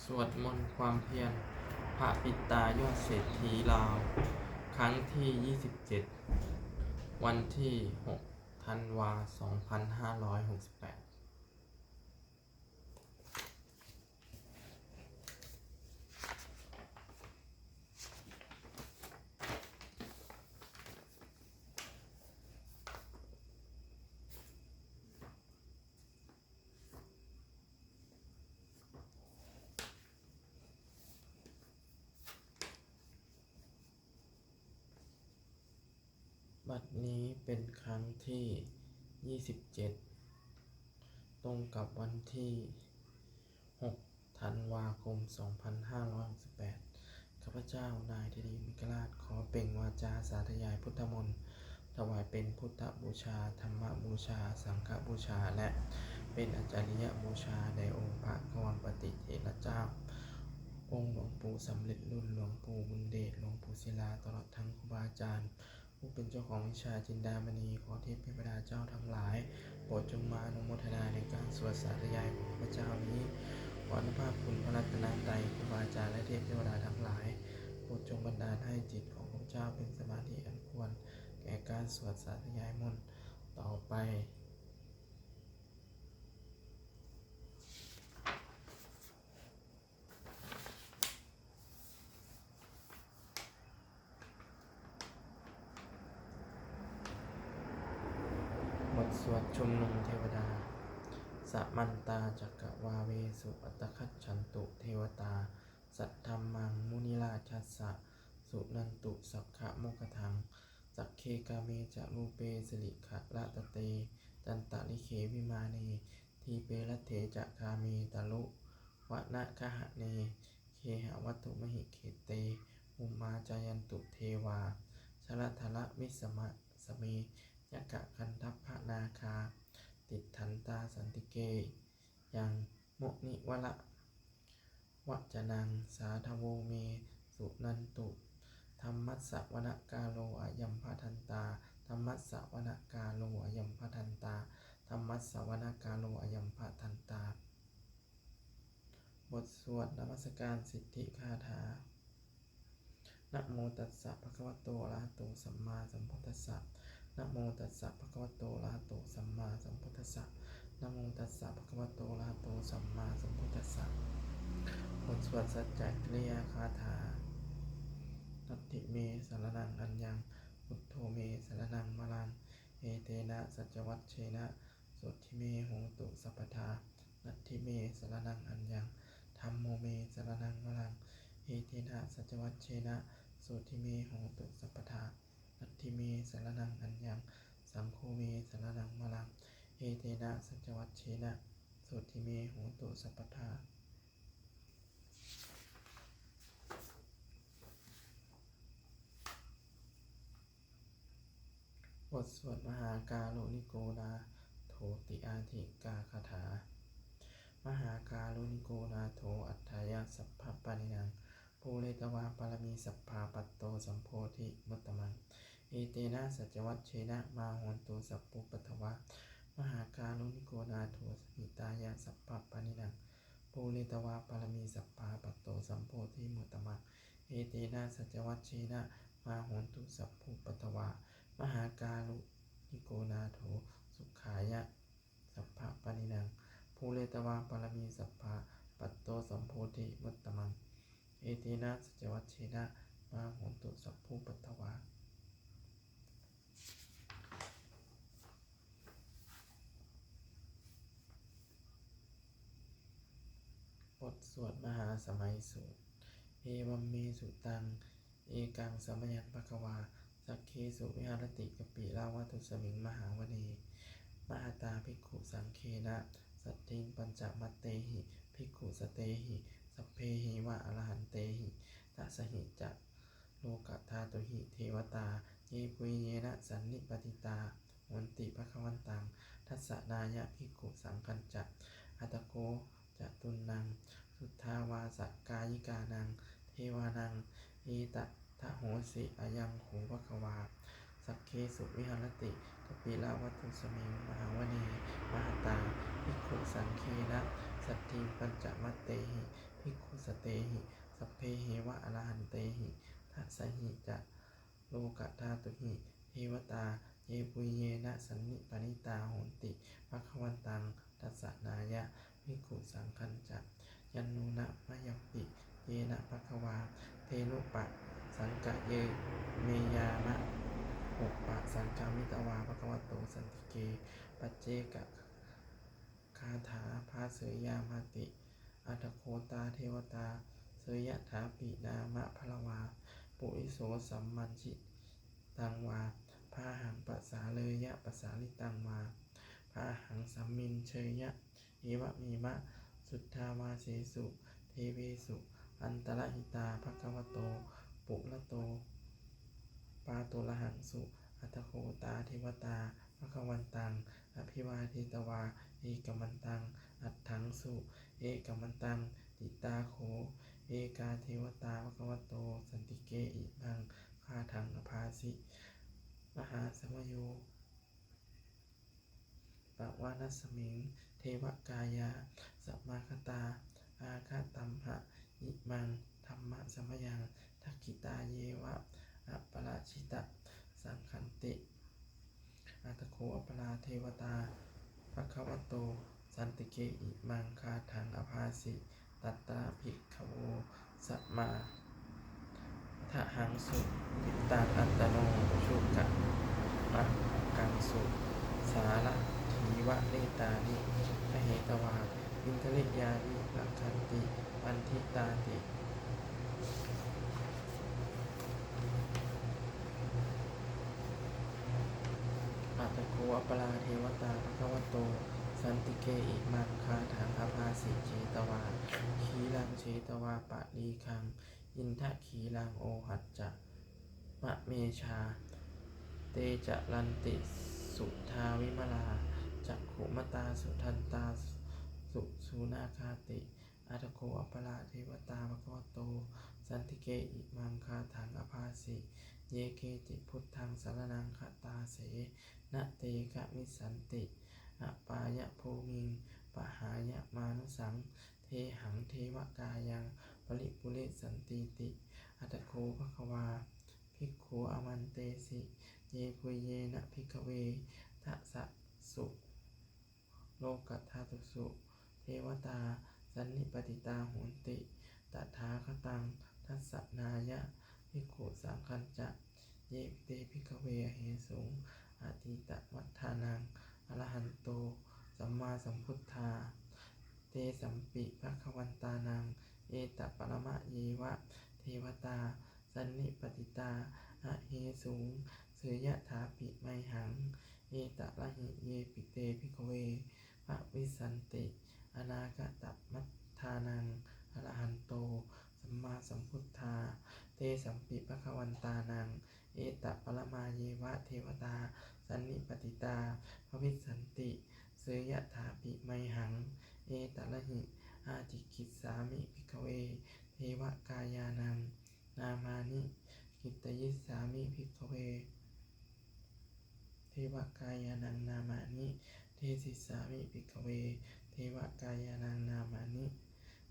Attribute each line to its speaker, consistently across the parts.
Speaker 1: สวดมนต์ความเพียรพระปิตายอดเศรษฐีลาวครั้งที่ 27 วันที่ 6 ธันวา 2568บัดนี้เป็นครั้งที่ 27 ตรงกับวันที่ 6 ธันวาคม 2568ข้าพเจ้านายธิดีมิกราชขอเปล่งวาจาสาธยายพุทธมนต์ถวายเป็นพุทธบูชาธรรมบูชาสังฆบูชาและเป็นอาจาริยบูชาแด่องค์พระกรปฏิเถรเจ้าองค์หลวงปู่สำเร็จรุ่นหลวงปู่บุญเดชหลวงปู่ศิลาตลอดทั้งครูบาอาจารย์ผู้เป็นเจ้าของวิชาจินดามณีขอเทพเทวดาเจ้าทั้งหลายโปรดจงมาอนุโมทนาในการสวดสาธยายของข้าพเจ้านี้ขออนุภาพคุณพระรัตนตรัยครูบาอาจารย์และเทพเทวดาทั้งหลายโปรดจงบันดาลให้จิตของข้าพเจ้าเป็นสมาธิอันควรแก่การสวดสาธยายมนต์ต่อไปบทสวดชุมนุมเทวดาสัมมันตาจักกวาเวสุอัตตคัจฉันตุเทวตาสัทธัมมังมุนิราชัสสะสุนันตุสักขะโมคทังสักเคกาเมจะรูเปสิริขะละตะเตจันตะลิเขวิมาเนทีเปรัตเถจะคาเมตะลุวะนะคหะเนเคหะวัตถุมหิเขเตมุมมาจายันตุเทวาชลทละวิสมะสเมยกะคันทัพพะนาคาติทันตาสันติเกยังมุนิวละวจนังสาธโวเมสุนันตุธรรมัสสะวนกาโลอายัมภทันตาธรรมัสสะวนกาโลอายัมภทันตาธรรมัสสะวนกาโลอายัมภทันตาบทสวดนมัสการสิทธิคาถานะโมตัสสะภะคะวะโตอะระหะโตสัมมาสัมพุทธัสสะนะโมตัสสะภะคะวะโตอะระหะโตสัมมาสัมพุทธัสสะนะโมตัสสะภะคะวะโตอะระหะโตสัมมาสัมพุทธัสสะบทสวดสัจจกิริยาคาถานัตถิเมสรณังอัญญังพุทโธเมสรณังมะลังเอเตนะสัจวัชเชนะสุทธิเมโหตุสัพพทานัตถิเมสรณังอัญญังธัมโมเมสรณังมะลังเอเตนะสัจวัชเชนะสุทธิเมโหตุสัพพทานัตถิเมสรณังอัญญังสังโฆเมสรณังมะลังเอเตนะสัจวัชเชนะสุทธิเมโหตุสัพพทาบทสวดมหากาโลนิโกนาโถติอาธิกาคาถามหากาโลนิโกนาโถอัฏฐายสัพพปานินังภูเรตวาปารมีสัพพาปัตโตสัมโพธิมัตตมังเอเตนะสัจวัชเชนะมาโหนตุสัพพุปัทวะมหากาโลนิโกนาโถสหิตายะสัพพปานินังภูเรตวาปารมีสัพพาปัตโตสัมโพธิมัตตมังเอเตนะสัจวัชเชนะมาโหนตุสัพพุปัทวะมหากาลุนิโกนาโถสุขายะสัพพะปานินังภูเรตวาปารมีสัพพะปัตโตสัมโพธิมัตตมังเอเตนะสัจวัชเชนะมาโหนตุสัพพุปัทวาบทสวดมหาสมัยสูตรเอวัมเมสุตังเอกังสมยันภควาสักเคสุวิหารติกปิลาวัตุสมิงมหาวณีมหาตาภิกขุสังเคนะสัตถิงปัญจมัตเตหิภิกขุสเตหิสัพเพหิวะอรหันเตหิทัสหิจะโลกธาตุหิเทวตาเยปุยเยนะสันนิปติตาโหนติภควันตังทัสสนายะภิกขุสังคัญจะอัตโกจะตุนนังสุทธาวาสกายิกานังเทวานังเอตทะโหสิอายังโหภควาสักเคสุวิหารติกปิลาวัตุสมิงมหาวณีมหาตาภิกขุสังเคนะสัตถิปัญจมัตเตหิภิกขุส สเตหิสัพเพเหวะอรหันเตหิทัสสหิจะโลกธาตุหิเทวตาเยปุยเยนะสันนิปนิตาโหนติภคะวันตังทัสสนายะภิกขุสังฆัญจะยันนุนะมะยัปปิเยนะภคะวาเทนุปะสังกะเยเมยามะอุปะสังฆามิตวาภควโตสันติเกปัจเจกคาถาภาเสยยามาติอัตโคตาเทวตาเสยยะถาปินามะพลวาปุริโสสัมมันชิตังวาพาหังปัสสาเลยยะปัสสาลิตังวาพาหังสัมมินเชยยะเอวะมีมะสุทธาวาเสสุเทเวสุอันตรหิตาภควโตปุระโตปาตุละหังสุอัตโคตาเทวตาภควันตังอภิวาเทตวาเอกมันตังอัตถังสุเอกมันตังติตาโขเอกาเทวตาภควโตสันติเกอิมังคาถังอภาสิมหาสมโยปวานัสมิงเทวกายาสัมมาคตาอาคาตัมหะอิมังธรรมะสมยังทักขิตาเยวะอัปปราชิตะสังขันติอัตโคอัปปราเทวตาภควโตสันติเกอิมังคาถังอภาสิตัตตาภิกขโวสัมมาทะหังสุปิตาอัตตโนชุกะมะกังสุสาระถีวะเนตานิพเหตวาอินทริยานิลักขันติปันทิตาติอัตโคอัปปราเทวตาภควโตสันติเกอิมังคาถังอภาสิเชตวาขีลังเชตวาปะลีคังอินทะขีลังโอหัจจะมะเมชาเตจะรันติสุทาวิมลาจักขุมตาสุทันตาสุสูนาคาติอัตโคอัปปราเทวตาภควโตสันติเกอิมังคาถังอภาสิเยเกจิพุทธังสรณังคตาเสนะเตกะมิสันติอปายะภูมิงปหายะมานุสังเทหังเทวกายังปริปุเรสันติติอัตโคภควาภิกขุอมันเตสิเยปุยเยนะภิกขเวทัสสะสุโลกธาตุสุเทวตาสันนิปติตาโหนติตถาคตังทัสสนายะภิกขุสังฆัญจะเยเตภิกขเวเหสุงอาทิตวัฏฐานังอรหันโตสัมมาสัมพุทธาเตสัมปิภควันตานังเอตปรมะเยวะเทวตาสันนิปติตาอะเหสุงเสยยะถาปิไมหังเอตละหิเยปิเตภิกขเวภวิสันติอนาคตมัฏฐานังอรหันโตสัมมาสัมพุทธาเตสัมปิภควันตานังเอตปรมาเยวะเทวตาสันนิปติตาภวิสันติเสยยะถาปิไมหังเอตละหิอาจิกิสสามิภิกขเวเทวกายานังนามานิกิตยิสสามิภิกขเวเทวกายานังนามานิเทศิสามิภิกขเวเทวกายานังนามานิ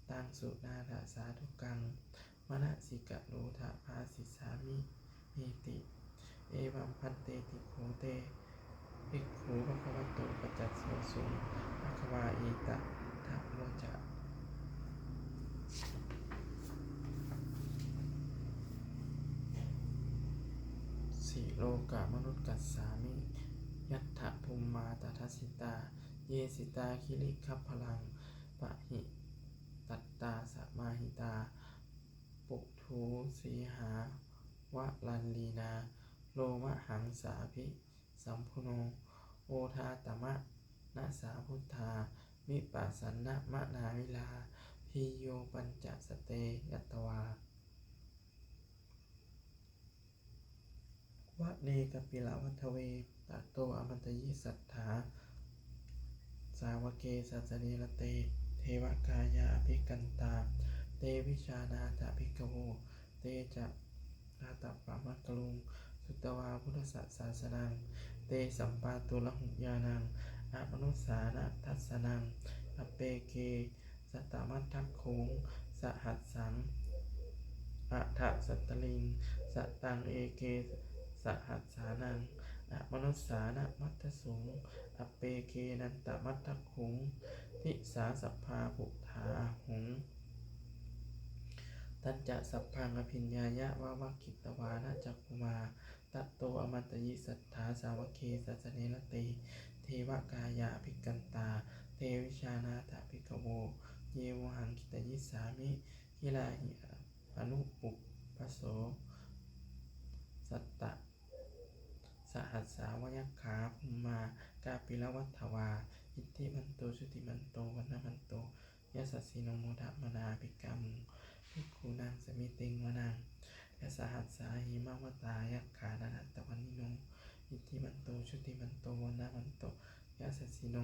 Speaker 1: ตังสุนาถาสาธุกังมนสิกะโลทะภาสิสามิเอติเอวัมพันเตติโขเตภิกขุภควโตปัจจัสโสสุภควาอิตะทะโมจะสิโลกามนุษย์กัสสามิยัตถะภูมมาตทัสสิตาเยสิตาคิริคัพพลังปะหิตัตตาสมาหิตาปุถุสีหาวะลันลีนาโลมะหังสาภิสัมพุโนโอทาตมะนะสาพุทธาวิปัสสนะมะนาวิลาพิโยปัญจสเตยัตตวาวะเนกปิลาวัฏเวตะโตอมันตยิสัทธาสาวเกสัสเนรเตเทวกายาอภิกันตาเตวิชานาถภิกขโวเตจะอาตปะมะกลุงสุตวาพุทธศาสนังเตสัมปาตุละหุญานังอมนุสสานะทัสสนังอเปเกสตมัตถัคโขง สหัสสังอะทะสัตตลิงสตังเอเกสหัสสานังอะมนุสสานะมัตตสุงอเปเกนันตมัตตคุงทิสาสัพพาปุถาหุงตัจจะสัพพังอภิญญายะวะวัคคิตวานะจักขุมาตัตโตอมันตยิสัทธาสาวเคสัสเนรติเทวกายะภิกันตาเทวิชานาถภิกขโวเยวหังคิตยิสามิกิลาหิอนุปุปปโสสัตตะสหัสสาวยขาภูมากาปิลวัฏฐวาอิทธิมันโตชุติมันโตวันนมันโตยสัสสิโนโมทะมนาภิกามุภิกขุนังสมิติงวนังยสหัสสาหิมาวตายขานันตวันนิโนอิทธิมันโตชุติมันโตวันนมันโตยสัสสิโน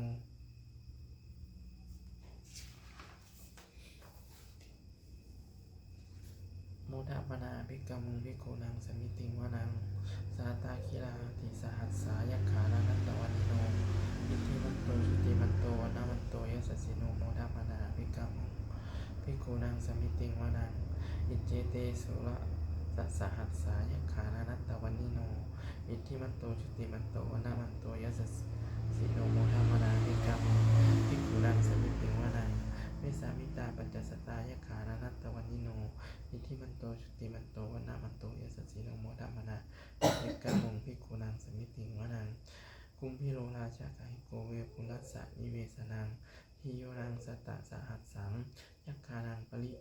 Speaker 1: โมทะมนาภิกามุภิกขุนังสมิติงวนังสาตาคิลาติสหัสสายขานันตวันนิโนอิทธิมันโตชุติมันโตวันนมันโตยสัสสิโนโมทะมนาภิกามุภิกขุนังสมิติงวนังอิเจเตสุระสหัสสายขานันตวันนิโนอิทธิมันโตชุติมันโตวันนมันโตยสัสสิโนโมทะมนาภิกามุภิกขุนังสมิติงวนังเวสามิตาปัญจสตายขานันตวันนิโนอิทธิมันโตชุติมันโตวันนมันโตยสัสสิโนโมทะมนาภิกามุภิกขุนังสมิติงวนังกุมพิโรราชากาหิโกเวปุรัสสะนิเวสนังทิโยนังสตะสหัสสังยัคขานังปริ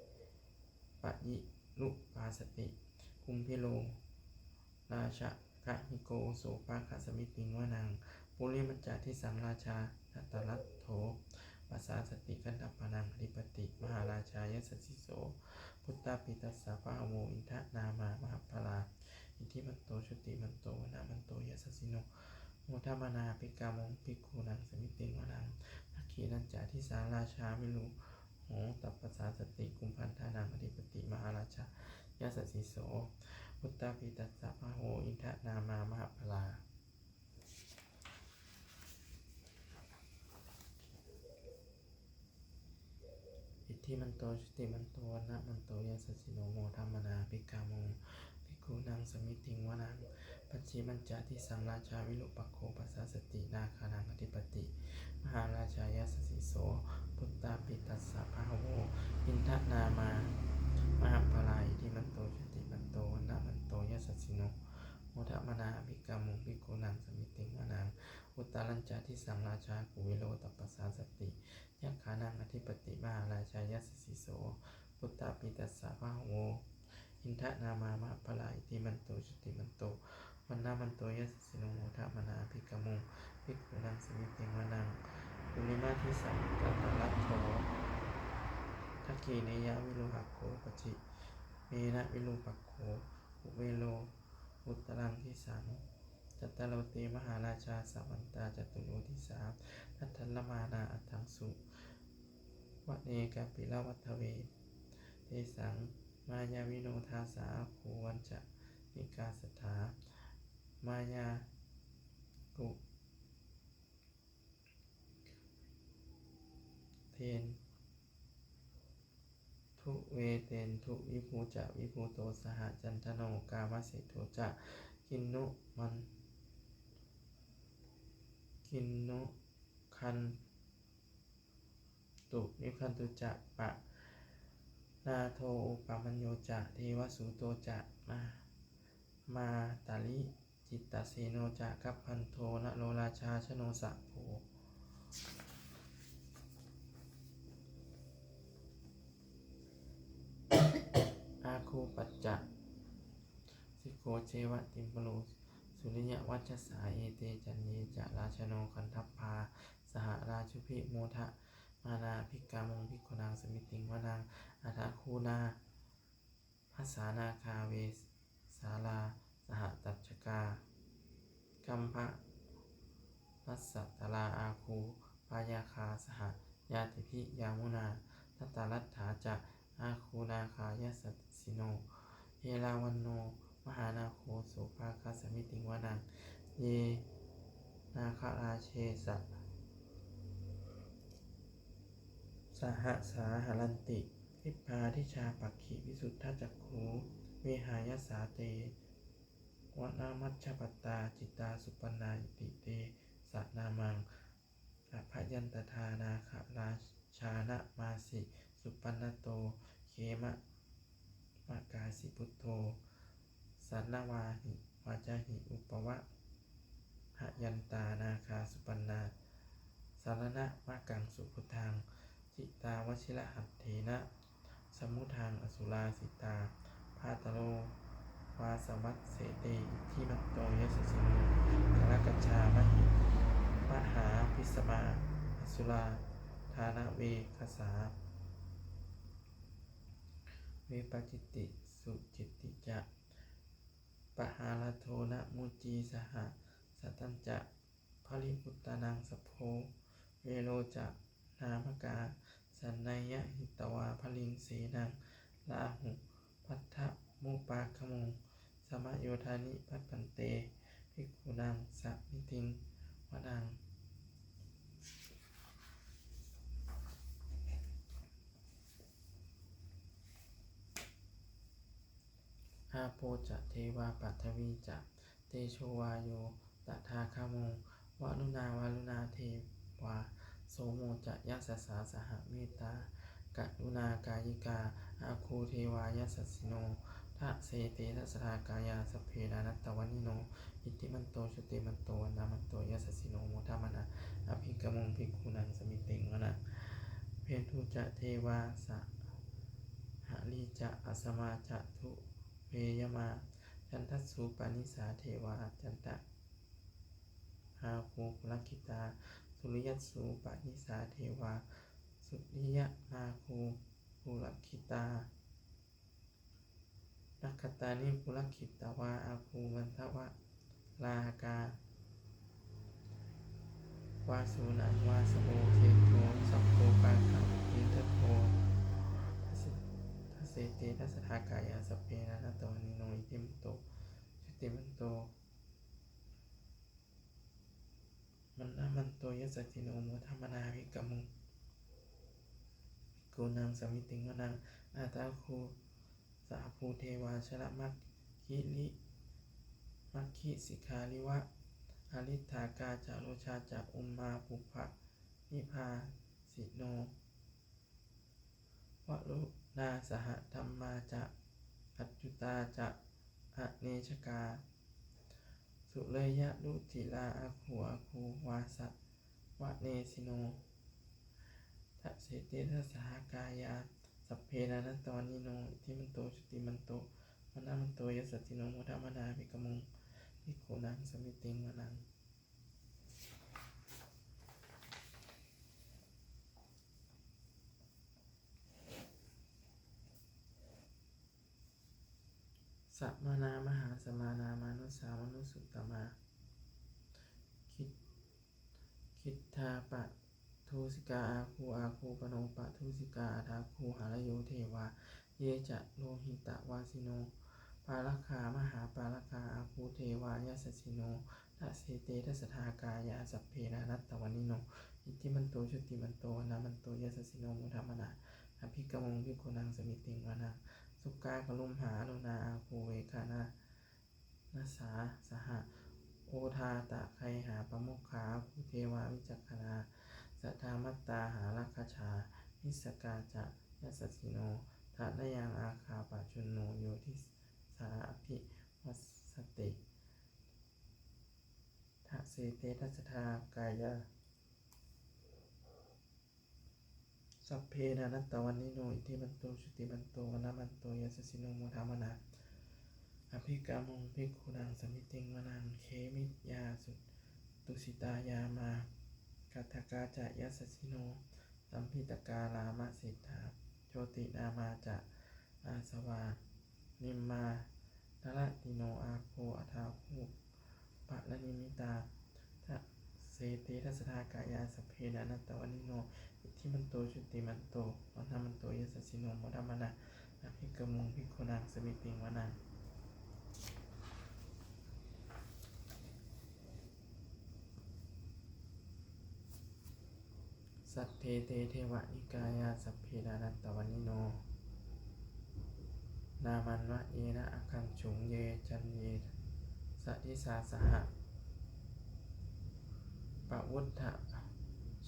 Speaker 1: ปะยิลุปาสติกุมพิโรราชากะหิโกโสปาคสมิติงวนังปุริมัจจาทิสังราชานัตตลัตโถปัสสาสติกันตปนังอธิปติมหาราชายสัสสิโสพุทธปิตัสสะภะโวอินทนามามหาพลาอิทธิมันโตชุติมันโตวันนามันโตยสัสสิโนโมทะมนาภิกามงภิกขุนังสมิติงวนังภักขีนัญจาทิสาราชาวิรุโหตัปปสาสติกุมพันธานังอธิปติมหาราชายสัสสิโสพุทธปิตัสสะภะโวอินทนามามหาพลาอิทธิมันโตชุติมันโตวันนะมันโตยสัสสิโนโมทะมนาภิกามงภิกขุนังสมิติงวนังปัจฉิมัญจทิสังราชาวิรุปัคโคปัสสาสตินาคานังอธิปติมหาราชายสัสสิโสพุทธปิตัสสะภะโวอินทนามามหาพลาอิทธิมันโตชุติมันโตวันนะมันโตยสัสสิโนโมทะมนาภิกามงภิกขุนังสมิติงวนังอุตตรัญจทิสังราชากุวิโรตัปปสาสติยัคขานังอธิปติมหาราชายสัสสิโสพุทธปิตัสสะภะโวอินทนามามหาพลาอิทธิมันโตชุติมันโตวันนามันโตยสัสสิโนโมทะมนาภิกามุภิกขุนังสมิติงวนังปุริมาทิสังกัตตลัตโถทักขีเนยะวิโรหะโขปจิเมนะวิโรปัคโขอุเวโลอุตตรังทิสังจัตตโรเตมหาราชาสัมมันตาจตุโลทิสาทัตถัลลมานาอัตถังสุวะเนกาปิลวัฏเวเทสังมายาวิโนทาสาโควันจะนิกาสถามายากุเทนทุเวเตนทุวิภูจะวิภูโตสหจันทโนกามเสโทจะกินนุมันกินนุคันตุนิคันตุจะปะนาโทอุปมัญโยจะเทวสุโตจะมาตาลิจิตตเสโนจะกัปพันโทนะโลราชาชโนสะโภอาคูปัจจะสิโกเจวะติมปโลสุริยวัชสาเอเตจันเยจะราชโนคันทัพพาสหราชุพิโมทะมานาภิกามงภิกขุนังสมิติงวนังอัฏฐคูนาภัสสานาคาเวสาลาสหตัจจกากัมภะรัสสตตลาอาคูปายาคาสหญาติภิยามุนาทัตตรัตถาจะอาคูนาคายสัสสิโนเอราวันโนมหานาโคโสภาคสมิติงวนังเยนาคราเชสะสหสาหรันติ ทิพพาทิชาปักขิวิสุทธจักขูเวหายสาเตวนามัชฌปัตตาจิตตาสุปปนาอิติเตสะนามังอภยันตทานาคราชานะมาสิสุปปนโตเขมะมะกาสิพุทโธสันนวาหิวาจาหิอุปวะหยันตานาคาสุปปนาสารณะมะกังสุพุทธังจิตาวชิระหัตเถนะสมุทังอสุราสิตาพาตโลวาสวัตเสเตที่มันโตยสสิโนกรกัจฉามหิมหาพิสมาอสุราธานะเวคสาเวปจิตติสุจิตติจะปหาลโทนะมุจีสหสัตตัญจะภริพุตตานังสัพโพเวโรจะนามกาสันนัยยะหิตวาภลิงเสนังลาหุพัทธมุปาคโมสมโยธานิพัตปันเตภิกขุนังสัมมิติงวนังอาโปจะเทวาปัทวีจะเตโชวาโยตถาคโมวารุณาวารุณาเทวาโสโมจะยัสสสาสหเมตตากรุณากายิกาอาคูเทวายัสสสิโนทะเสเตทัสสากายาสพเพนานัตตวันิโนอิติมันโตชุติมันโตนามันโตยัสสสิโนโมทามนะอภิกมุงภิกขุนังสมิติงวนะเพทุจะเทวาสะหะลีจะอสมาจะทุเวยมาจันทัสสุปานิสาเทวาจันตะอาคูกุลกิตาสุริยัสสุปานิสาเทวาสุริยะอาคูกุลกิตานักขตานิกุลกิตาวาอาคูมันทวะลากาวาสุนังวาสโมเทโทสัพโพปาคังอินทโททัสเสเตทัสสทากายาสพเพนานัตตวันิโนอิติมันโตชุติมันโตมันนามันโตยัสสสิโนโมทัมมนาภิกมุงกูนังสมิติงวนังอาตาคูสาภูเทวาชละมัคคิลิมัคคิสิกขาลิวะอริธากาจาโรชาจะอุมมาปุพพะนิพาสิโนวรุนาสหธรรมาจะอัจจุตาจะอเนชกาสุเลยะลุจิลาอาคูอาคูวาสะวะเนสิโนทัสเสเตทัสสหกายาสัพเพนานัตตวันิโนอิทิมันโตชุติมันโตมนามันโตยัสสสิโนโมทามนาภิกมุงภิกขุนังสมิติงวนังสัมมานามหาสมานามานุสามนุสุตตมาคิทธาปะทูสิกาอาคูปโนปะทูสิกาอาทาคูหารโยเทวาเยจะโลหิตะวาสิโนปาลคามหาปาลคาอาคูเทวายัสสสิโนทัสเสเตทัสสทากายาสัพเพนานัตตวันิโนอิทิมันโตชุติมันโตนามันโตยัสสสิโนมุทัมมนะอภิกมุงภิกขุนังสมิติงวนังสุกากลุมหาอนุนาอาคูเวคานานัสสาสหโอทาตะไคหาปมุขขาภูเทวาวิจักขณาสัทธามัตตาหาลักขชามิสกาจะยัสสสิโนทะนยังอาคาปะชุนโนโยทิสาอภิวัสติทะเสเตทัสสทากายาสัพเพนานัตตวันิโนอิทิมันโตชุติมันโตวนามันโตยัสสสิโนโมทามนะอภิกามุงภิกขุนังสมิติงวนังเคมิยาสุตุสิตายามากัตถกาจะยัสสสิโนสัมพิตกาลามะสิทธาโชตินามาจะอาสวานิมมานละติโนอาโคอัฏฐาภูปะละนิมิตาทะเสเตทัสสทากายาสัพเพนานัตตวันิโนอิทิมันโตชุติมันโตวนามันโตยัสสสิโนโมทัมมนะอภิกมุงภิกขุนังสมิติงวนังสัทเทเตเทวะนิกายาสัพเพนานัตตวันิโน นามันวะเยนะอาคันฉุงเยจันเยสะทิสาสหะปะวุฒะ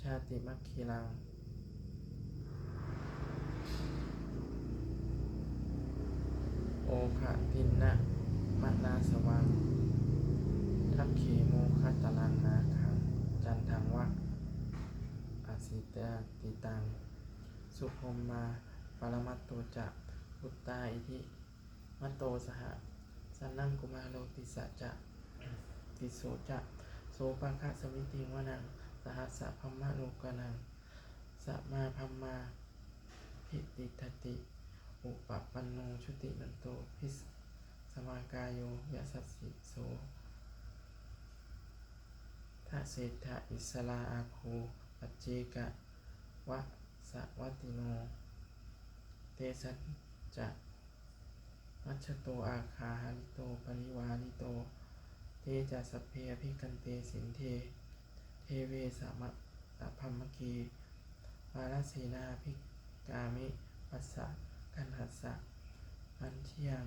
Speaker 1: ชาติมัคคีลังโอคะทินนะมะนาสวังทักเขโมคะตลังนาคังจันทังวะอาสิตาติตังสุภมมาปรมัตโตจะพุตตาอิทิมัตโตสหสันนังกุมารโลติสะจะติโสจะโสภคะสมิติวนังสหัสสะพัมมะโลกนังสัมมาพัมมาภิติทติอุปปันโนชุติมันโตภิสมากายโยยะสัสสิโสทะเศรษฐะอิสลาอาโคปัจเจกะวะสะวัตติโนเตสัจจะมัชฌโตอาคาหาริโตปริวาริโตเตจะสัพเพอภิกันเตสินเทเทเวสามะสัพพมกีวาลสีนาภิกามิปัสสะกันหัสสะมันเทียง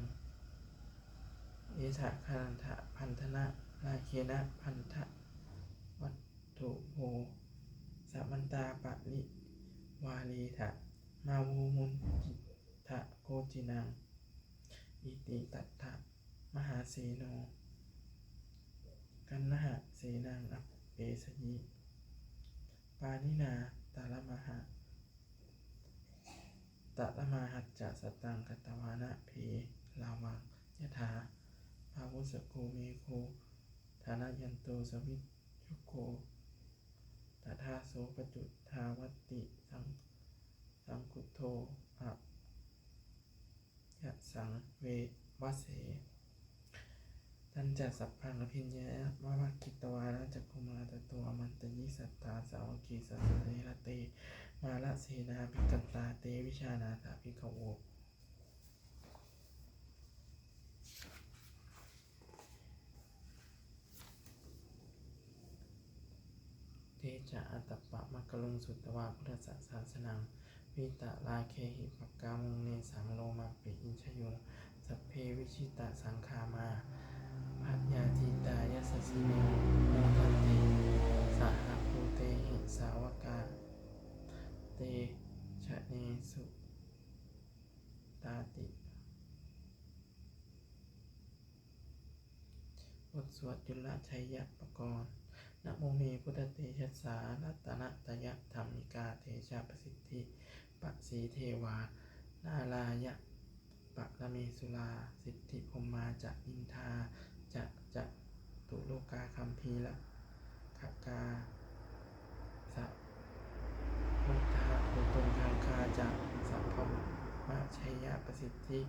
Speaker 1: เอถะคันทะพันธนะราเคนะพันธะวัตถุโภสัมมันตาปะริวาลีทะมาวูมุนจิทะโกจินังอิติตัตถะมหาเสโนกันนะหะเสนังอัปเปสยิปานินาตาลมหะตะละมาหัจจะสตังกัตตวานะเพลาวังยะถาภาวุสโกเมโคฐานะยันโตสวิชุโกตถาโสปจุทาวัตติสังคุโทภะยะสังเววเสตันจะสัพพังอภิญญาวะวะกิตวานะจักขุมาตโตอมันตยิสัตตาสาวกีสัสสะเนระเตมาละเสนาภิกันตาเตวิชานาถาภิกขโวเตจะอัตตปะมัคคลุงสุตตวาพุทธศาสนังวิตะลาเคหิปักกามุงเนสังโลมาปิอินชยุงสัพเพวิชิตะสังคามาพัทยาทิตายสัสสิเนโมทันติสหภูเตหิสาวกาเตชะเนสุตาติบทสวดจุลชัยยะปกรณ์นะโมเมพุทธเตชะสารัตนะตยะธรรมิกาเทชะประสิทธิปะสีเทวานาลายะปะละเมสุลาสิทธิพมมาจะอินทาจะตุโลกาคัมภีละขกาสัพพุทธาโคตงคังคาจะสัพพมะชัยยะประสิทธิ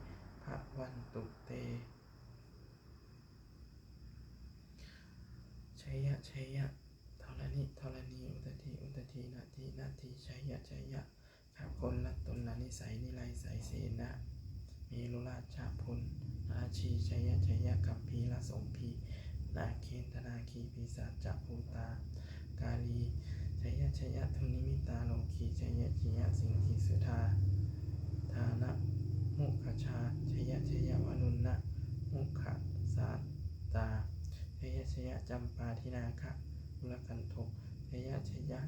Speaker 1: ภะวันตุเตชัยยะชัยยะธรณีธรณีอุตติอุตตินาทีนาทีชัยยะชัยยะข้าคนละตนละนิสัยนิไลสายเสนะเมรุราชาพลนาชีชัยยะชัยยะกัมพีละสมพีนาเคนธนาคีปีศาจจัภูตากาลีชัยยะชัยยะทุนิมิตาโลกีชัยยะชัยยะสิงคีสุธาทานะมุขชาชัยยะชัยยะวรุณนะมุขสาตาชัยยะชัยยะจำปาทินาคะอุลกันโทชัยยะชัยยะ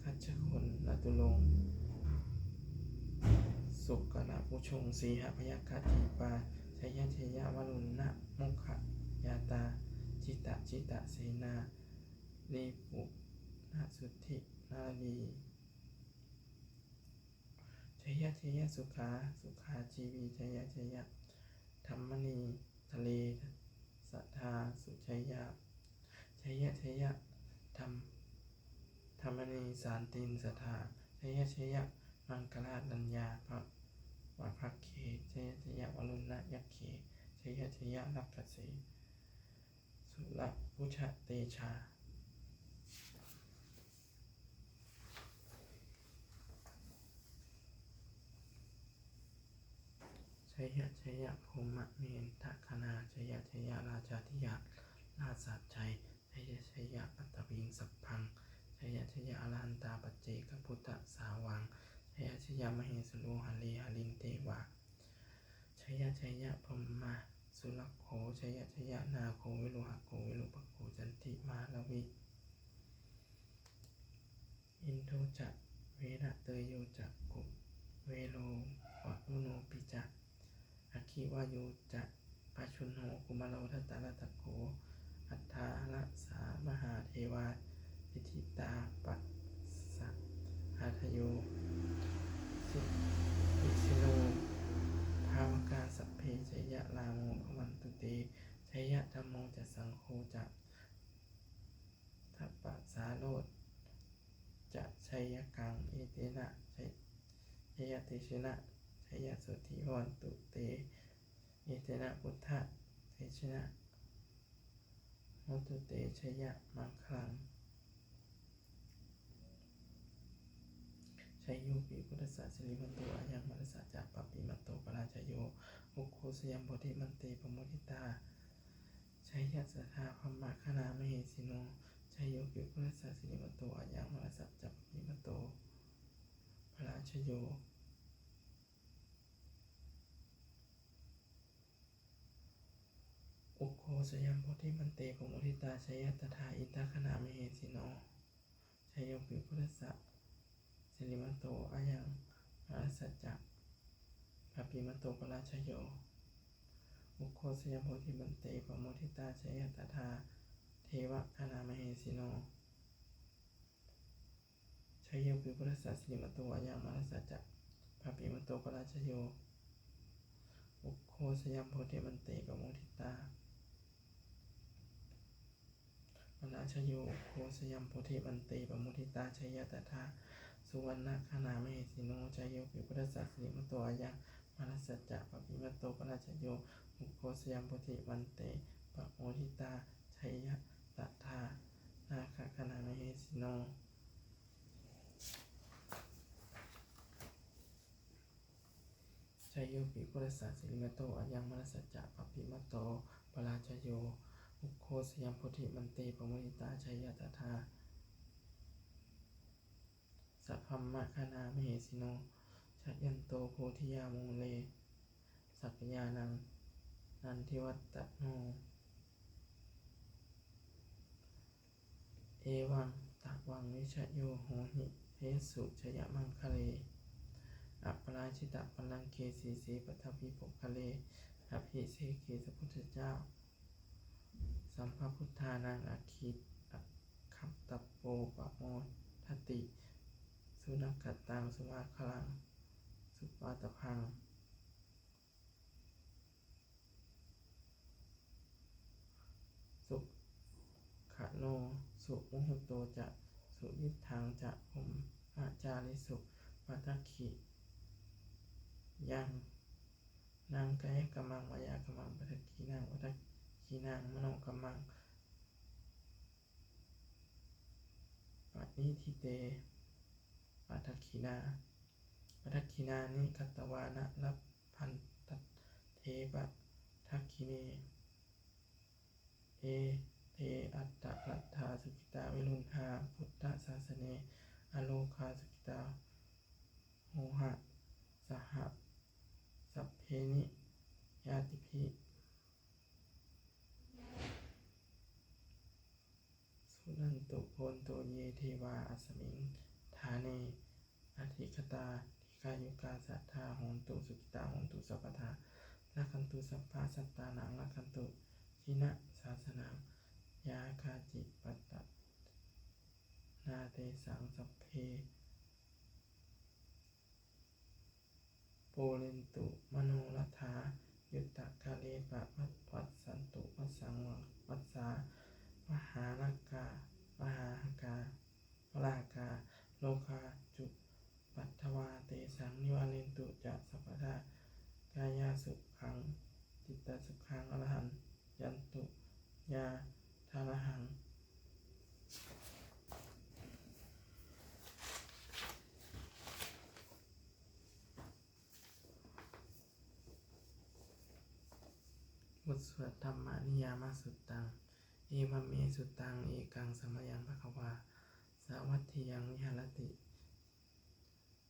Speaker 1: คัจฉคนละตุลงสุกละปุชงสีหพยคติปาชัยยะชัยยะวรุณนะมุขยาตาจิตะเสนาลีปุนาสุทธินาลีชัยยะชัยยะสุขาจีวีชัยยะชัยยะธรรมณีทะเลสัทธาสุชัยยะชัยยะชัยยะธรรมณีสารตินสัทธาชัยยะชัยยะมังคลาดัญญาภวะภักเขชัยยะชัยยะวรุณนะยักเขชัยยะชัยยะลักขเสสุรพุชเตชาชัยยะชัยยะภูมะเมนทคนาชัยยะชัยยะราชาธิยาราชสัจชัยชัยยะชัยยะปัตตวิงสัพพังชัยยะชัยยะอรหันตาปัจเจกพุทธสาวังชัยยะชัยยะมเหสโลหะเลหะลินเตวะชัย ยะชัยยะพรหมาสุรโขชัยยะชัยยะนาโควิโรหะโควิโรปโคจันติมาลวิอินโทจะเวระเตยโยจะกุเวโรวะมุโนปิจะอคิวายุจะปัจฉุนโหกุมารโลทัตตะระตะโขอัฏฐาระสามหาเทวาอิทิตาปัสสะอาทโยสิอิสิโนภาวกาสัพเพชัยยะลาโมภวันตุเตชัยยะธัมโมจะสังโฆจะทัปปะสาโรจจะชัยยะกังเอเตนะชัยยะเตชนะชัยยะโสติภวันตุเตเอเตนะพุทธะเตชนะโหตุเตชัยยะมังคลังชัยโยปิพุทธะสิริมันโตอายังมัสสะจะปปิมันโตปราชโยมุโคสยัมโพธิมันเตปโมทิตาชัยยะสัทธาภัมมะคณามเหสิโนชัยโยปิพุทธะสิริมันโตอายังมัสสะจะปปิมันโตปราชโยอุโคสยัมโพธิมันเตปโมทิตาชัยยะตถาอินทคณามเหสิโนชัยโยปิพุทธะสิริมันโตอายังมัสสะจะปปิมันโตปราชโยอุโคสยัมโพธิมันเตปโมทิตาชัยยะตถาเทวคณามเหสิโนชัยโยปิพุทธะสิริมันโตอายังมัสสะจะปปิมันโตปราชโยอุโคสยัมโพธิมันเตปโมทิตาปราชโยอุโคสยัมโพธิมันเตปโมทิตาชัยยะตถาสุวรรณคณามเหสิโนชัยโยปิพุทธะสิริมันโตอายังมัสสะจะปปิมันโตปราชโยอุโคสยัมโพธิมันเตปโมทิตาชัยยะตถานาคคณามเหสิโนชัยโยปิพุทธะสิริมันโตอายังมัสสะจะปปิมันโตปราชโยอุโคสยัมโพธิมันเตปโมทิตาชัยยะตถาสัพพัมมะคณามเหสิโนชัยยันโตโพธิยามูเลสักยานังนันทิวัตตโนเอวังตะวังวิชโยโหหิเทสุชยมังคะเลอัปปราชิตะปลังเกสีเสปัทวิปุคะเลอภิเสเกสพุทธเจ้าสัมภพุทธานังอคิตอคัปตโปปะโมทติสุนักขตังสุมาคลังสุปาตพังสุขโนสุมุหุโตจะสุยิทธังจะภมอาจาริสุปัตขิยังนางกายกมังวายากมังปัตขีนางวัตขีนางมโนกมังปณิทิเตปัตขีนานิคัตตวานะลัพพันตัตเทปะทักขิเนเอเทอัตตะรัตถาสุขิตาวิรุณหาพุทธศาสเนอโลคาสุขิตาโหหะสหสัพเพนิยาติภิสุนันตุโพนโตเยเทวาอัสมิงฐาเนอธิคตาทิคายุกาสัทธาโหนตุสุขิตาโหนตุสัพพทาลักขันตุสัพพะสัตตานังลักขันตุชินะศาสนังยาคาจิปัตตนาเตสังสัพเพโปเรนตุมโนรัฐฐายุตตะกะเลปะวัดสันตุวัดสังวัดสามหาลากามหาหกาวรากาโลคาจุปัตถวาเตสังนิวาเรนตุจะสัพพทากายาสุขังจิตตสุขังอรหันยันตุยาทารหังบทสวดธรรมนิยามสุตตังเอวเมสุตตังเอกังสมยังภควาสาวัตถิยังวิหารติ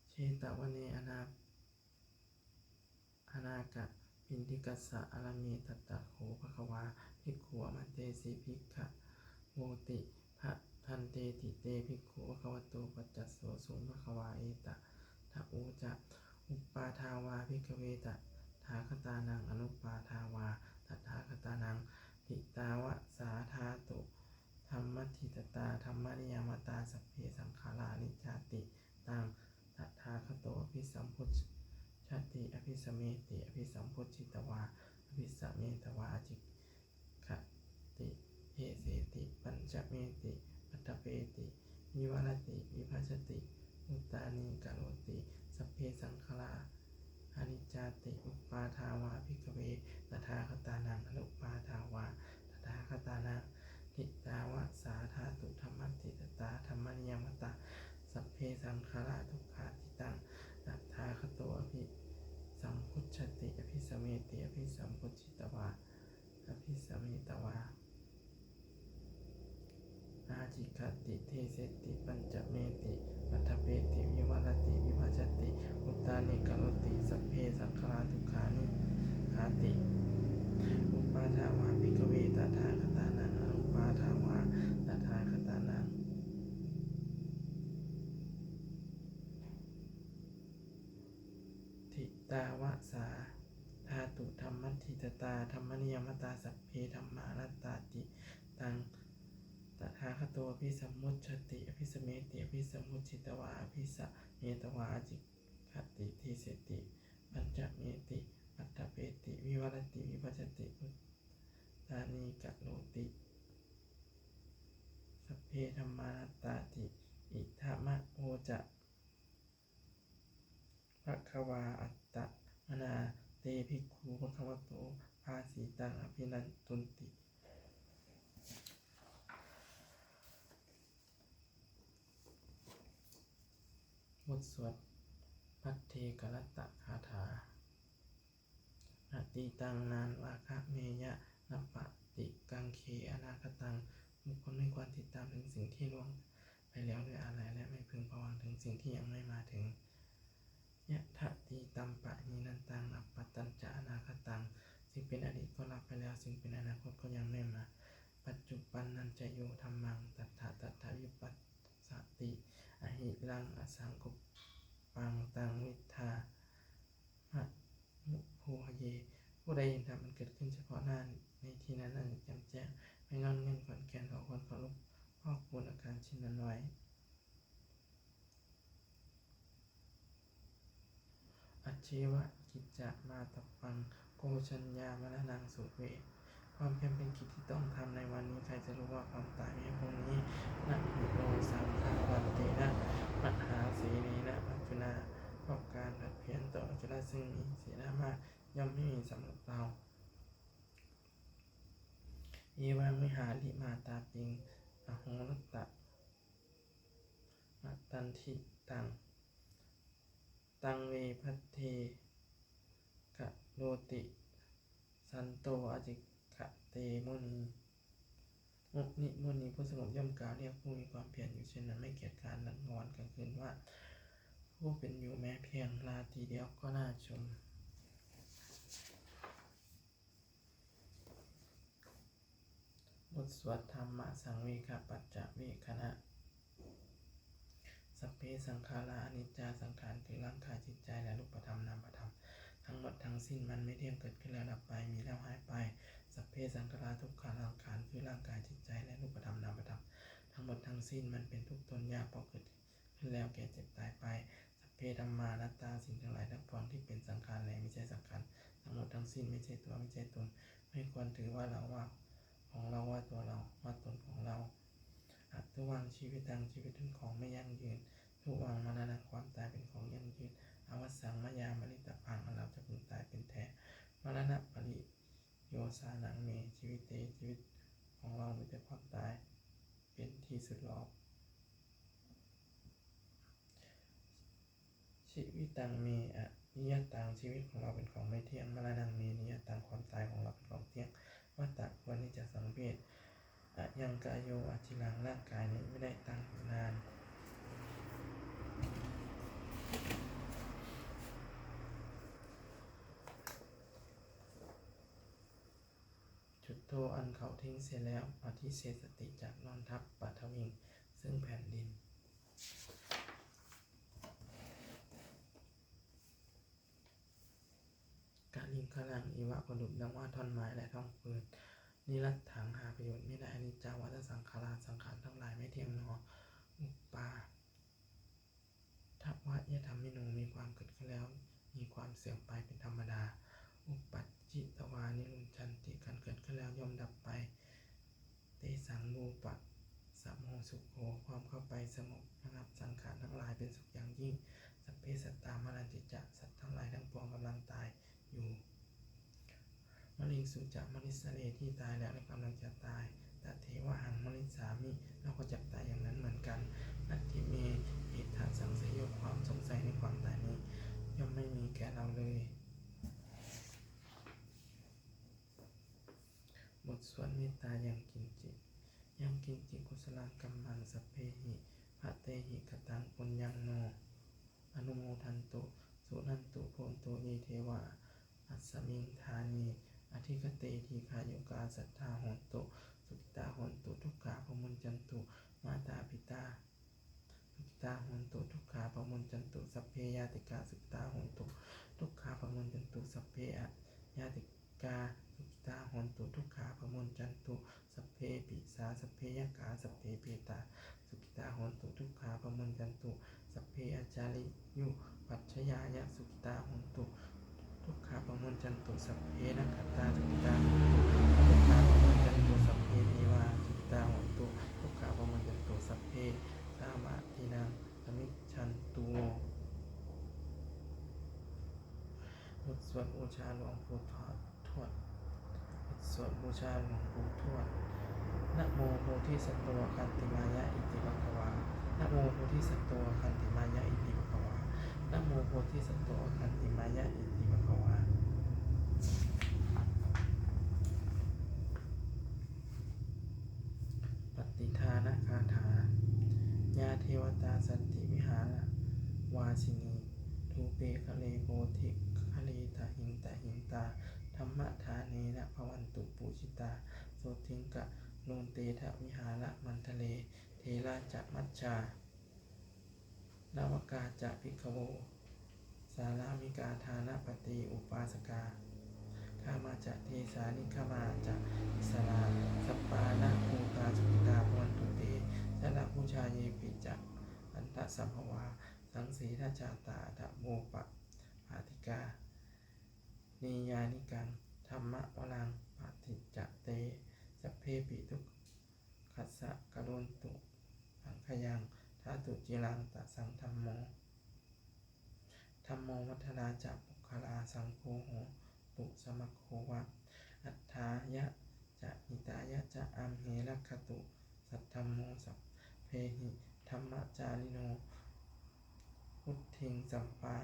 Speaker 1: เชตวเนอนากะปิ พินทิกัสสะอารามีตัตตะโขภควาภิกขุอมันเตสีภิกขะโวติภะทันเตติเตภิกขุภควโตปัจจัสโสสุงภควาเอตะทะอูจะอุปปาทาวาภิกขเวตะทาคตานังอนุปปาทาวาตถาคตานังทิตาวะสาธาตุธรรมัตถิตตาธรรมนิยามตาสัพเพสังขารานิจจาติตังตถาคโตอภิสัมพุทชาติอภิสเมติอภิสัมพุทธิตวาอภิสเมตวาจิขติเหเสติปัญจเมติปัตตเปติวิวรติวิภัชติอุตตานีกโรติสัพเพสังขาราอนิจจาติอุปปาทาวาภิกขเวตถาคตานังอนุปปาทาวาตถาคตานังทิตาวะสาธาตุธรรมัตถิตตาธรรมนิยามตาสัพเพสังขาราทุกขาทิตังตถาคโตอภิสัมพุทชติอภิสเมติอภิสัมพุทธิตวาอภิสเมตวาอาจิคติเทเสติปัญจเมติปัทเปติวิวรติวิภัชติอุตตานิกโรติสัพเพสังขาราทุกขานิขาติอุปปาทาวาภิกขเวตถาคตานังอนุปปาทาวาตถาคตานังทิตาวะสาธาตุธรรมัตถิตตาธรรมนิยามตาสัพเพธัมมานัตตาติตังตถาคโตอภิสัมมุชชติอภิสเมติอภิสัมมุชชิตวาอภิสเมตวาจิคติทีเสติปัญจเมติปัตตเปติวิวรติวิภัชติอุตตานีกโรติสัพเพธัมมานัตตาติอิทัมมะโอจะภควาอัตตมนาเตภิกขุภควโตภาสีตังอภินันตุนติบทสวดพัทเทกรัตตคาถาอติตังนานวาคะเมยะนัปปติกังเคอนาคตังบุคคลไม่ควรติดตามถึงสิ่งที่ล่วงไปแล้วด้วยอะไรและไม่พึงภาวังถึงสิ่งที่ยังไม่มาถึงยะทะติตัมปะหินันตังอัปปตัญจะอนาคตังสิ่งเป็นอดีตก็รับไปแล้วสิ่งเป็นอนาคตก็ยังไม่มาปัจจุบันนันจะโยธัมมังตัทธะวิปัสสติอหิรังอสังกุปปังตังวิทาหะมุโภเยผู้ใดเห็นธรรมมันเกิดขึ้นเฉพาะหน้าในที่นั้นนั่นแจ่มแจ้งไม่งอนเงินขอนแก่นขอควรเคารพพ่อควรอาการชิ้นนั้นไว้อัจเชวะกิจจะมาตปังโกชัญญามรณังสุเวความเพียรเป็นกิจที่ต้องทำในวันนี้ใครจะรู้ว่าความตายมีพรุ่งนี้นะหิโรสังฆวันเตนะมหาเสนีนะปัจจุนาเพราะการผัดเพี้ยนต่อจุลซึ่งมีเสียหน้ามากย่อมไม่มีสำหรับเราเอวังวิหาริมาตาปิงอโหรตะมัตตันทิตังเวพัทเทกะโรติสันโตอจิกะเตมุนีมุนีผู้สงบย่อมกล่าวเรียกผู้มีความเพียรอยู่เช่นนั้นไม่เกียจคร้านหลังงอนกลางคืนว่าผู้เป็นอยู่แม้เพียงราตรีเดียวก็น่าชมบทสวดธรรมะสังเวคปัจจเวคณะสัพเพสังขาราอนิจจาสังขารคือร่างกายจิตใจและรูปธรรมนามธรรมทั้งหมดทั้งสิ้นมันไม่เที่ยงเกิดขึ้นแล้วดับไปมีแล้วหายไปสัพเพสังขาราทุกขาสังขารคือร่างกายจิตใจและรูปธรรมนามธรรมทั้งหมดทั้งสิ้นมันเป็นทุกข์ทนยากเพราะเกิดขึ้นแล้วแก่เจ็บตายไปสัพเพธัมมานัตตาสิ่งทั้งหลายทั้งปวงที่เป็นสังขารและไม่ใช่สังขารทั้งหมดทั้งสิ้นไม่ใช่ตัวไม่ใช่ตนไม่ควรถือว่าเราว่าของเราว่าตัวเราว่าตนของเราทุวังชีวิตังชีวิตเป็นของไม่ยั่งยืนทุวังมรณะความตายเป็นของยั่งยืนอวสังมยามริตพังเราจะพึงตายเป็นแท้มรณะปริโยสานังเมชีวิตเตชีวิตของเรามีแต่ความตายเป็นที่สุดรอบชีวิตตังเมนิยตังชีวิตของเราเป็นของไม่เที่ยงมรณะเมนิยตังความตายของเราเป็นของเที่ยงวัฏฏะควรที่จะสังเวชยังกายโยอจิรังร่างกายนี้ไม่ได้ตั้งอยู่นาน โทอันเขาทิ้งเสียแล้วปฏิเสธสติจากนอนทับปัทวิงซึ่งแผ่นดินกาลิงคลังอีวะประดุจดังว่าท่อนไม้และท่องปืนนิรัตถังหาประโยชน์ไม่ได้อนิจจาวัฏสังขาราสังขารทั้งหลายไม่เที่ยงหนออุปปาทัพวะยะธรรมิโนมีความเกิดขึ้นแล้วมีความเสื่อมไปเป็นธรรมดาอุปัจจิตวานิรุนชันติการเกิดขึ้นแล้วย่อมดับไปเตสังบูปะสะโมสุโขความเข้าไปสงบระงับสังขารทั้งหลายเป็นสุขอย่างยิ่งสัพเพสัตตามรันติจะสัตว์ทั้งหลายทั้งปวงกำลังตายอยู่มลิงสุจะมลิสเลที่ตายแล้วและกำลังจะตายตเทวหังมลิสามิเราก็จะตายอย่างนั้นเหมือนกันนัตถิเมเหตุสังสยบความสงสัยในความตายนี้ย่อมไม่มีแก่เราเลยบทสวดเมตตายังกินจิยังกินจิกุศลกัมมังสัพเพหิภะเตหิกตังปุญญังโนอนุโมทันตุสุนันตุโพนตุเยเทวะอัสสมิงธานีอธิคเตทีขายุกาสัทธาโหนตุสุขิตาโหนตุทุกขาภมุญจันตุมาตาปิตาสุขิตาโหนตุทุกขาภมุญจันตุสัพเพยาติกาสุขิตาโหนตุทุกขาภมุญจันตุสัพเพยาติกาสุขิตาโหนตุทุกขาภมุญจันตุสัพเพปิสาสัพเพยกาสัพเพเปตาสุขิตาโหนตุทุกขาภมุญจันตุสัพเพอาจาริยุปัจฉยายะสุขิตาโหนตุทุกขาภมุญจันตุสัพเพนักขตาสุขิตาโหนตุทุกขาภมุญจันตุสัพเพเทวาสุขิตาโหนตุทุกขาภมุญจันตุสัพเพสามาทินังสมิจฉันตุบทสวดบูชาหลวงปู่ทวดบทสวดบูชาหลวงปู่ทวดนะโมโพธิสัตว์คันติมายะอิติภควานะโมโพธิสัตว์คันติมายะอิติภควานะโมโพธิสัตว์คันติมายะอิติภควาปฏิทานคาถายาเทวตาสันติวิหารวาสินีทูเปคะเลโพธิคะเลตะหิงตาธรรมทาเนนะภวันตุปูชิตาโสทิงกะโลนเตทะวิหารมันทะเลเทราจะมัจจานาวกาจะภิกขโวสารามิกาทานะปฏิอุปาสกาข้ามาจะเทสานิขามาจะอิสราสัปปานะภูตาสุขิตาภวันตุเตชนะบูชาเยปิจักอันตะสัมภวาสังสีทัจจาตาทะโมปะภาติกานิยานิกังธรรมะวรังปฏิจจเตสัพเพปิทุกขัสสะกะโลนตุอังคยังธาตุจิรังตะสังธัมโมธัมโมวัฏราจะปุคลาสังโฆโหตุสมัคโควะอัฏฐายะจะหิตายะจะอัมเหรัคขตุสัทธัมโมสัพเพหิธัมมจาริโนพุทธิงสัมปา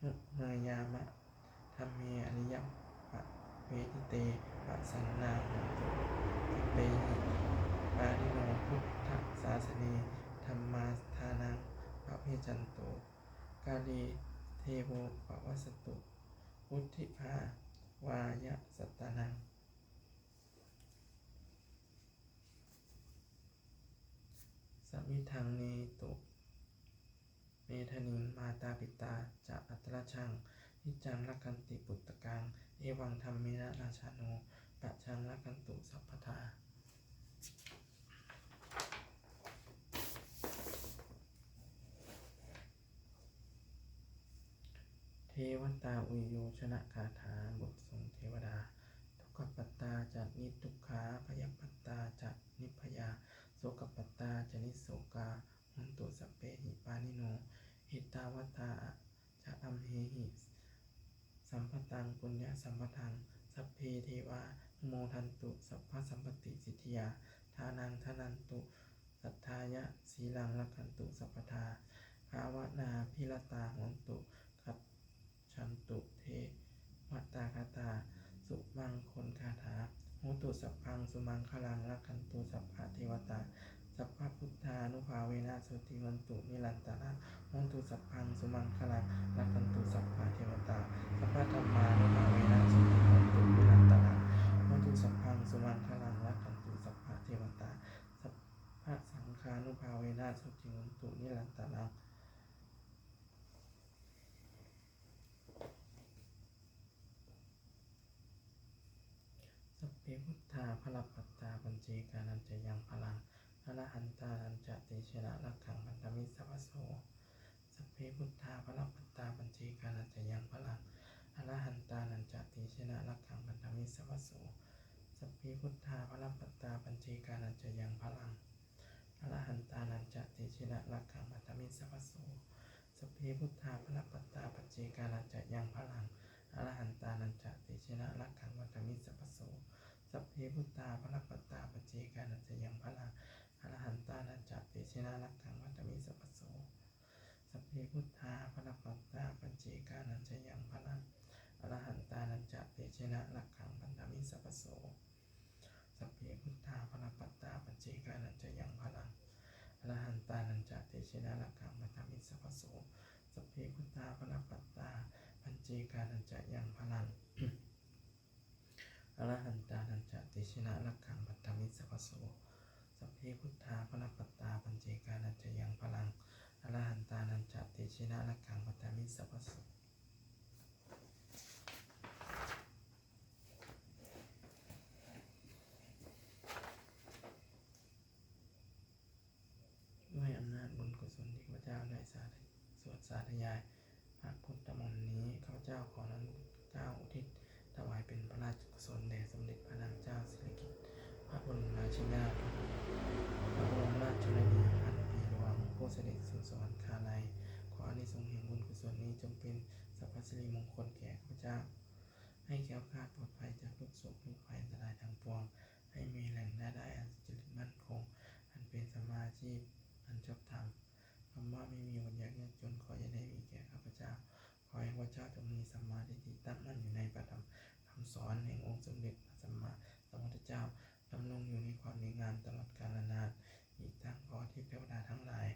Speaker 1: นุเมยามะธัมเมอริยปะเวทิเตปะสันนาโหตุสัพเพหิปาริโนพุทธศาสเนธัมมาทานังพระเพจันโตกาลีเทโวปวัสสตุพุทธิภาวายะสัตตานังสมิทังเนตุเมธนิงมาตาปิตาจะอัตระชังนิจังรักขันติปุตตะกังเอวังธรรมเมนะราชาโนปัจจังรักขันตุสัพพทาเทวตาอุยโยชนะคาถาบททรงเทวดาทุกขปัตตาจะนิทุกขาพยปัตตาจะนิพยาโสกปัตตาจะนิโสกาหุนตุสัพเพหิปานิโนหิตาวตาจะอัมเหหิสัมปตังปุญญสัมปทังสัพเพเทวาโมทันตุสัพพสัมปติสิทธิยาทานังทนันตุสัทธายะสีลังรักขันตุสัพพทาภาวนาพิรตาโหนตุขัดฉันตุเทวตาคาตาสุมังคนคาถาโหตุสัพพังสุมังคลังรักขันตุสัพพะเทวตาสัพพะพุทธานุภาเวนะสุติวันตุนิรันตระโหตุสัพพังสุมังคลังรักขันตุสัพพะเทวตาสัพพะธัมมานุภาเวนะสุติวันตุนิรันตระโหตุสัพพังสุ สุจิหุนตุนิรันตรังสัพเพพุทธาภลปัตตาปัญเจกานันจะยังพลังอรหันตานันจะติชนะรักขังพันธมิสัพพโสสัพเพพุทธาภลปัตตาปัญเจกานันจะยังพลังอรหันตานันจะติชนะรักขังพันธมิสัพพโสสัพเพพุทธาภลปัตตาปัญเจกานันจะยังพลังอรหันตานันจะติชนะรักขังพันธมิสัพพโสสัพเพพุทธาภลปัตตาปัญเจกานันจะยังพลังอรหันตานันจะติชนะรักขังพันธมิสัพพโสสัพเพพุทธาภลปัตตาปัจเจกานันจะยังพลังอรหันตานันจะติชนะรักขังพันธมิสัพพโสสัพเพพุทธาภลปัตตาปัจเจกานันจะยังพลังอรหันตานันจะติชนะรักขังพันธมิสัพพโสสัพเพพุทธาภลปัตตาปัจเจกานันจะยังพลังอรหันตานันจะติชนะรักขังพันธมิสัพพโสสัพเพพุทธาภลปัตตาปัจเจกานันจะยังพลังอรหันตานันจะติชนะรักขังพันธมิสัพพโสสัพเพพุทธาภลปัตตาปัญเจกานันจะยังพลังอรหันตานันจะติชนะรักขังพันธมิสัพพโสด้วยอำนาจบุญกุศลที่ข้าพเจ้าได้สวดสาธยายพระพุทธมนต์นี้ข้าพเจ้าขอน้อมเจ้าอุทิศถวายเป็นพระราชกุศลแด่สมเด็จพระนางเจ้าสิริกิติ์พระบรมราชินีพระบรมราชชนนีพันปีหลวงผู้เสด็จสู่สวรรคาลัยขออานิสงส์แห่งบุญกุศลนี้จงเป็นสัพพสิริมงคลแก่ข้าพเจ้าให้แคล้วคลาดปลอดภัยจากทุกโศกทุกภัยอันตรายทั้งปวงให้มีแหล่งได้อันสุจริตมั่นคงอันเป็นสัมมาอาชีพอันชอบธรรมคำว่าไม่มีวันยากจนขออย่าได้มีแก่ข้าพเจ้าขอให้ข้าพเจ้าจงมีสัมมาทิฏฐิตั้งมั่นอยู่ในพระธรรมคำสอนแห่งองค์สมเด็จพระสัมมาสัมพุทธเจ้าดำรงอยู่ในความดีงามตลอดกาลนานอีกทั้งขอที่เทวดาทั้งหลาย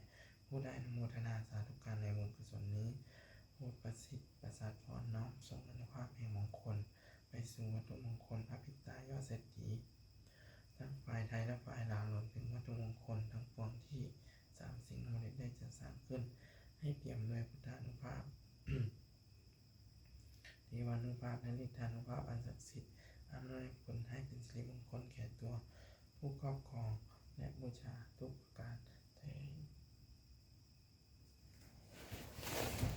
Speaker 1: ผู้ได้อนุโมทนาสาธุการในบุญกุศลนี้โปรดประสิทธิ์ประสาทพรน้อมส่งอนุภาพแห่งมงคลไปสู่วัตถุมงคลพระภิตายอดเศรษฐีทั้งฝ่ายไทยและฝ่ายลาวรวมถึงวัตถุมงคลทั้งปวงที่สามสิ่งเราได้จัดสร้างขึ้นให้เปี่ยมด้วยพุทธานุภาพ เทวานุภาพและฤทธานุภาพอันศักดิ์สิทธิ์อำนวยผลให้เป็นสิริมงคลแก่ตัวผู้ครอบครองและบูชาทุกประการเถิด